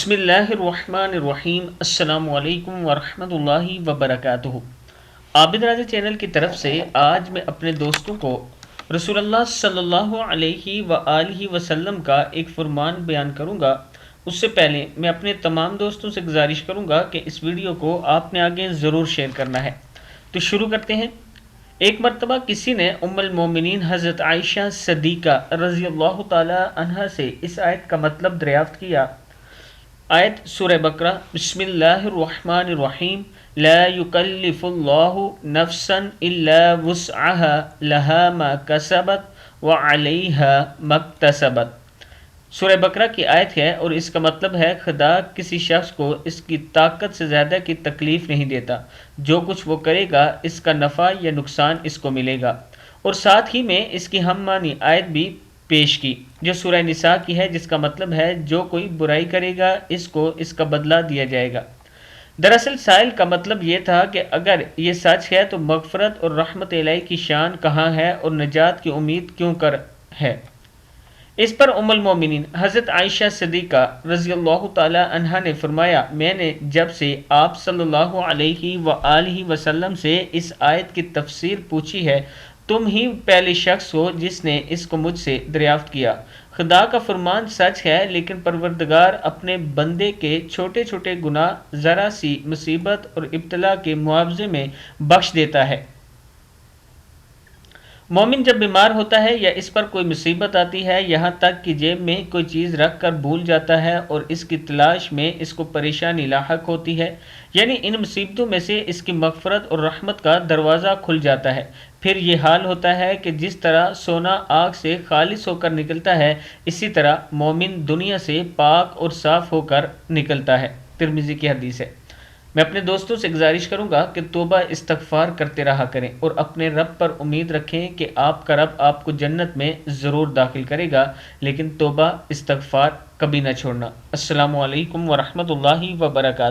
بسم اللہ الرحمن الرحیم۔ السلام علیکم ورحمۃ اللہ وبرکاتہ۔ عابد راضی چینل کی طرف سے آج میں اپنے دوستوں کو رسول اللہ صلی اللہ علیہ وآلہ وسلم کا ایک فرمان بیان کروں گا۔ اس سے پہلے میں اپنے تمام دوستوں سے گزارش کروں گا کہ اس ویڈیو کو آپ نے آگے ضرور شیئر کرنا ہے۔ تو شروع کرتے ہیں۔ ایک مرتبہ کسی نے ام المومنین حضرت عائشہ صدیقہ رضی اللہ تعالی عنہا سے اس آیت کا مطلب دریافت کیا۔ آیت سورہ بقرہ، بسم اللہ الرحمن الرحیم، لا یکلف اللہ نفسا الا وسعها لها ما کسبت وعلیہا ما اکتسبت۔ سورہ بقرہ کی آیت ہے اور اس کا مطلب ہے خدا کسی شخص کو اس کی طاقت سے زیادہ کی تکلیف نہیں دیتا، جو کچھ وہ کرے گا اس کا نفع یا نقصان اس کو ملے گا۔ اور ساتھ ہی میں اس کی ہم معنی آیت بھی پیش کی جو سورہ نساء کی ہے، جس کا مطلب ہے جو کوئی برائی کرے گا اس کو اس کا بدلہ دیا جائے گا۔ دراصل سائل کا مطلب یہ تھا کہ اگر یہ سچ ہے تو مغفرت اور رحمت الہی کی شان کہاں ہے اور نجات کی امید کیوں کر ہے؟ اس پر ام المومنین حضرت عائشہ صدیقہ رضی اللہ تعالی عنہا نے فرمایا، میں نے جب سے آپ صلی اللہ علیہ وآلہ وسلم سے اس آیت کی تفسیر پوچھی ہے، تم ہی پہلے شخص ہو جس نے اس کو مجھ سے دریافت کیا۔ خدا کا فرمان سچ ہے، لیکن پروردگار اپنے بندے کے چھوٹے چھوٹے گناہ ذرا سی مصیبت اور ابتلا کے معاوضے میں بخش دیتا ہے۔ مومن جب بیمار ہوتا ہے یا اس پر کوئی مصیبت آتی ہے، یہاں تک کہ جیب میں کوئی چیز رکھ کر بھول جاتا ہے اور اس کی تلاش میں اس کو پریشانی لاحق ہوتی ہے، یعنی ان مصیبتوں میں سے اس کی مغفرت اور رحمت کا دروازہ کھل جاتا ہے۔ پھر یہ حال ہوتا ہے کہ جس طرح سونا آگ سے خالص ہو کر نکلتا ہے، اسی طرح مومن دنیا سے پاک اور صاف ہو کر نکلتا ہے۔ ترمذی کی حدیث ہے۔ میں اپنے دوستوں سے گزارش کروں گا کہ توبہ استغفار کرتے رہا کریں اور اپنے رب پر امید رکھیں کہ آپ کا رب آپ کو جنت میں ضرور داخل کرے گا، لیکن توبہ استغفار کبھی نہ چھوڑنا۔ السلام علیکم ورحمۃ اللہ وبرکاتہ۔